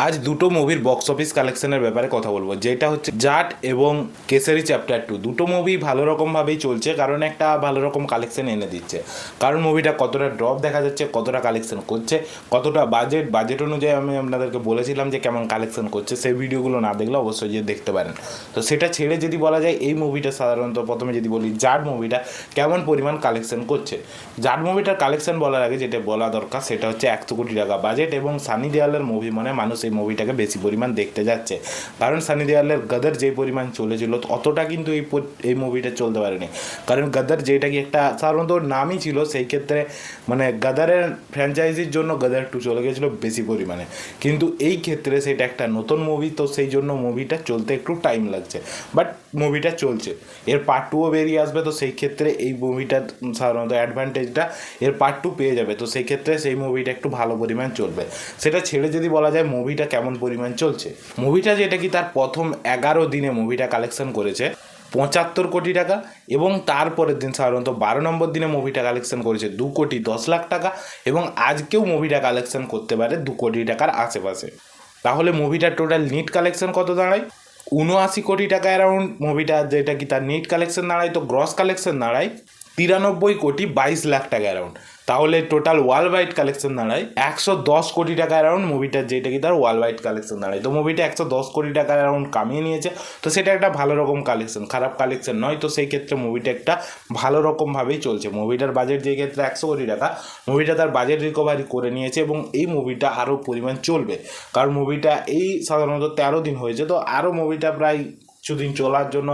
আজ দুটো মুভির বক্স অফিস কালেকশনের ব্যাপারে কথা বলবো, যেটা হচ্ছে জাট এবং কেসারি চ্যাপ্টার 2। দুটো মুভি ভালো রকমভাবেই চলছে, কারণ একটা ভালো রকম কালেকশন এনে দিচ্ছে। কারণ মুভিটা কতটা ড্রপ দেখা যাচ্ছে, কতটা কালেকশন করছে, কতটা বাজেট অনুযায়ী আমি আপনাদেরকে বলেছিলাম যে কেমন কালেকশন করছে। সেই ভিডিওগুলো না দেখলে অবশ্যই যে দেখতে পারেন। তো সেটা ছেড়ে যদি বলা যায় এই মুভিটা সাধারণত প্রথমে যদি বলি জাট মুভিটা কেমন পরিমাণ কালেকশন করছে। জাট মুভিটার কালেকশন বলার আগে যেটা বলা দরকার সেটা হচ্ছে 100 কোটি টাকা বাজেট, এবং সানি দেওয়ালের মুভি মানে মানুষ এই মুভিটাকে বেশি পরিমাণ দেখতে যাচ্ছে। কারণ সানি দেওয়ালের গদর যে পরিমাণ চলেছিল অতটা কিন্তু এই মুভিটা চলতে পারেনি। কারণ গদর যেটা কি একটা সাধারণত নামই ছিল, সেই ক্ষেত্রে মানে গদরের ফ্র্যাঞ্চাইজির জন্য গদর 2 চলে গেছিলো বেশি পরিমাণে। কিন্তু এই ক্ষেত্রে সেটা একটা নতুন মুভি, তো সেই জন্য মুভিটা চলতে একটু টাইম লাগছে, বাট মুভিটা চলছে। এর পার্ট 2ও বেরিয়ে আসবে, তো সেই ক্ষেত্রে এই মুভিটার সাধারণত অ্যাডভান্টেজটা এর পার্ট 2 পেয়ে যাবে। তো সেই ক্ষেত্রে সেই মুভিটা একটু ভালো পরিমাণ চলবে। সেটা ছেড়ে যদি বলা যায় মুভিটা কেমন পরিমাণ চলছে, মুভিটা যেটা কি তার প্রথম 11 দিনে মুভিটা কালেকশন করেছে 75 কোটি টাকা, এবং তারপরের দিন সাধারণত 12 নম্বর দিনে মুভিটা কালেকশন করেছে 2 কোটি 10 লাখ টাকা, এবং আজকেও মুভিটা কালেকশন করতে পারে 2 কোটি টাকার আশেপাশে। তাহলে মুভিটার টোটাল নিট কালেকশন কত দাঁড়ায়? 79 কোটি টাকা অ্যারাউন্ড মুভিটা, যেটা কি তার নিট কালেকশন দাঁড়ায়। তো গ্রস কালেকশন দাঁড়ায় 93 কোটি 22 লাখ টাকা অ্যারাউন্ড। তাহলে টোটাল ওয়ার্ল্ড ওয়াইড কালেকশন দাঁড়ায় 110 কোটি টাকা অ্যারাউন্ড মুভিটার, যেটা কি তার ওয়ার্ল্ড ওয়াইড কালেকশন দাঁড়ায়। তো মুভিটা 110 কোটি টাকা অ্যারাউন্ড কামিয়ে নিয়েছে। তো সেটা একটা ভালো রকম কালেকশন, খারাপ কালেকশন নয়। তো সেই ক্ষেত্রে মুভিটা একটা ভালো রকমভাবেই চলছে। মুভিটার বাজেট যে ক্ষেত্রে 100 কোটি টাকা, মুভিটা তার বাজেট রিকভারি করে নিয়েছে, এবং এই মুভিটা আরও পরিমাণ চলবে। কারণ মুভিটা এই সাধারণত 13 দিন হয়েছে, তো আরও মুভিটা প্রায় কিছুদিন চলার জন্য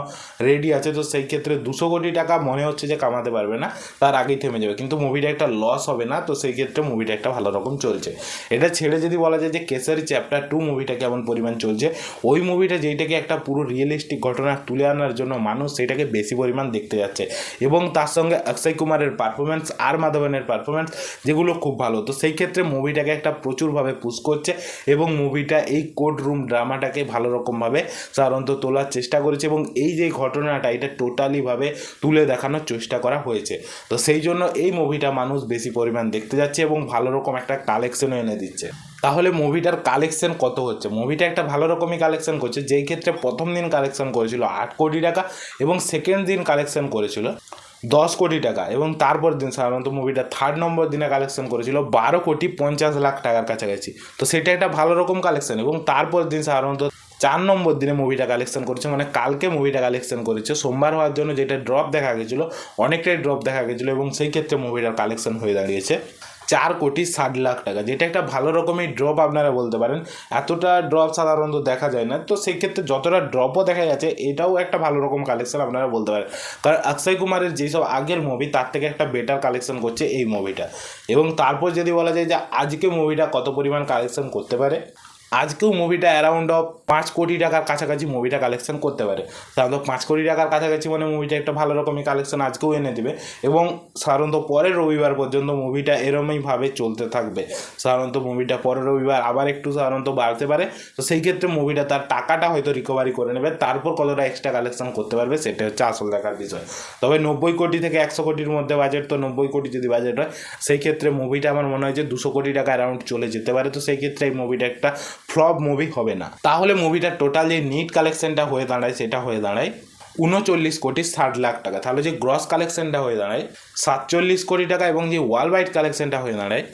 রেডি আছে। তো সেই ক্ষেত্রে 200 কোটি টাকা মনে হচ্ছে যে কামাতে পারবে না, তার আগেই থেমে যাবে। কিন্তু মুভিটা একটা লস হবে না, তো সেই ক্ষেত্রে মুভিটা একটা ভালো রকম চলছে। এটা ছেড়ে যদি বলা যায় যে কেসারি চ্যাপ্টার 2 মুভিটা কেমন পরিমাণ চলছে, ওই মুভিটা যেইটাকে একটা পুরো রিয়েলিস্টিক ঘটনা তুলে আনার জন্য মানুষ সেটাকে বেশি পরিমাণ দেখতে যাচ্ছে, এবং তার সঙ্গে অক্ষয় কুমারের পারফরমেন্স আর মাধবনের পারফরমেন্স যেগুলো খুব ভালো। তো সেই ক্ষেত্রে মুভিটাকে একটা প্রচুরভাবে পুশ করছে, এবং মুভিটা এই কোর্ট রুম ড্রামাটাকে ভালো রকমভাবে সাধারণত তোলার চেষ্টা করেছে, এবং এই যে ঘটনাটা এটা টোটালিভাবে তুলে দেখানোর চেষ্টা করা হয়েছে। তো সেই জন্য এই মুভিটা মানুষ বেশি পরিমাণ দেখতে যাচ্ছে, এবং ভালো রকম একটা কালেকশনও এনে দিচ্ছে। তাহলে মুভিটার কালেকশন কত হচ্ছে? মুভিটা একটা ভালো রকমই কালেকশন করছে, যেই ক্ষেত্রে প্রথম দিন কালেকশন করেছিল 8 কোটি টাকা, এবং সেকেন্ড দিন কালেকশন করেছিল 10 কোটি টাকা, এবং তারপর দিন সাধারণত মুভিটা থার্ড নম্বর দিনে কালেকশন করেছিল 12 কোটি 50 লাখ টাকার কাছাকাছি। তো সেটা একটা ভালো রকম কালেকশন, এবং তারপর দিন সাধারণত 4 নম্বর দিনে মুভিটা কালেকশন করেছে, মানে কালকে মুভিটা কালেকশন করেছে। সোমবার হওয়ার জন্য যেটা ড্রপ দেখা গেছিলো, অনেকটাই ড্রপ দেখা গেছিলো, এবং সেই ক্ষেত্রে মুভিটার কালেকশন হয়ে দাঁড়িয়েছে 4 কোটি 60 লাখ টাকা, যেটা একটা ভালো রকমের ড্রপ আপনারা বলতে পারেন। এতটা ড্রপ সাধারণত দেখা যায় না, তো সেই ক্ষেত্রে যতটা ড্রপও দেখা যাচ্ছে এটাও একটা ভালো রকম কালেকশন আপনারা বলতে পারেন। কারণ অক্ষয় কুমারের যেসব আগের মুভি তার থেকে একটা বেটার কালেকশন করছে এই মুভিটা। এবং তারপর যদি বলা যায় যে আজকে মুভিটা কত পরিমাণ কালেকশন করতে পারে, আজকেও মুভিটা অ্যারাউন্ড 5 কোটি টাকার কাছাকাছি মুভিটা কালেকশন করতে পারে। সাধারণত 5 কোটি টাকার কাছাকাছি মানে মুভিটা একটা ভালো রকমই কালেকশন আজকেও এনে দেবে, এবং সাধারণত পরের রবিবার পর্যন্ত মুভিটা এরমইভাবে চলতে থাকবে। সাধারণত মুভিটা পরের রবিবার আবার একটু সাধারণত বাড়তে পারে। তো সেই ক্ষেত্রে মুভিটা তার টাকাটা হয়তো রিকভারি করে নেবে, তারপর কতটা এক্সট্রা কালেকশন করতে পারবে সেটা হচ্ছে আসল দেখার বিষয়। তবে 90 কোটি থেকে 100 কোটির মধ্যে বাজেট, তো 90 কোটি যদি বাজেট হয় সেই ক্ষেত্রে মুভিটা আমার মনে হয় যে 200 কোটি টাকা অ্যারাউন্ড চলে যেতে পারে। তো সেই ক্ষেত্রে এই মুভিটা একটা ফ্লপ মুভি হবে না। তাহলে মুভিটার টোটাল যে নিট কালেকশনটা হয়ে দাঁড়ায় সেটা হয়ে দাঁড়ায় 39 কোটি 60 লাখ টাকা। তাহলে যে গ্রস কালেকশনটা হয়ে দাঁড়ায় 47 কোটি টাকা, এবং যে ওয়ার্ল্ড ওয়াইড কালেকশনটা হয়ে দাঁড়ায়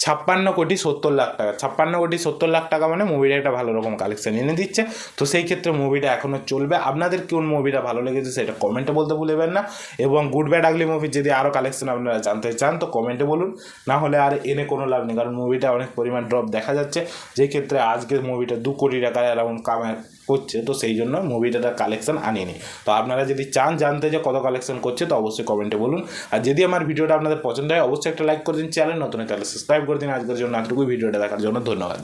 56 কোটি 70 লাখ টাকা। 56 কোটি 70 লাখ টাকা মানে মুভিটা একটা ভালো রকম কালেকশন এনে দিচ্ছে। তো সেই ক্ষেত্রে মুভিটা এখনও চলবে। আপনাদের কোন মুভিটা ভালো লেগেছে সেটা কমেন্টে বলতে ভুলবেন না, এবং গুড ব্যাড আগলি মুভির যদি আরও কালেকশন আপনারা জানতে চান তো কমেন্টে বলুন, না হলে আর এনে কোনো লাভ নেই। কারণ মুভিটা অনেক পরিমাণ ড্রপ দেখা যাচ্ছে, যেই ক্ষেত্রে আজকের মুভিটা 2 কোটি টাকা অ্যারাউন্ড কামাই করছে। তো সেই জন্য মুভিটা তার কালেকশন আনিনি। তো আপনারা যদি চান জানতে যে কত কালেকশন করছে তো অবশ্যই কমেন্টে বলুন। আর যদি আমার ভিডিওটা আপনাদের পছন্দ হয় অবশ্যই একটা লাইক করে দিন, চ্যানেল নতুন তাহলে সাবস্ক্রাইব করে দিন। আজকের জন্য এতটুকুই, ভিডিওটা দেখার জন্য ধন্যবাদ।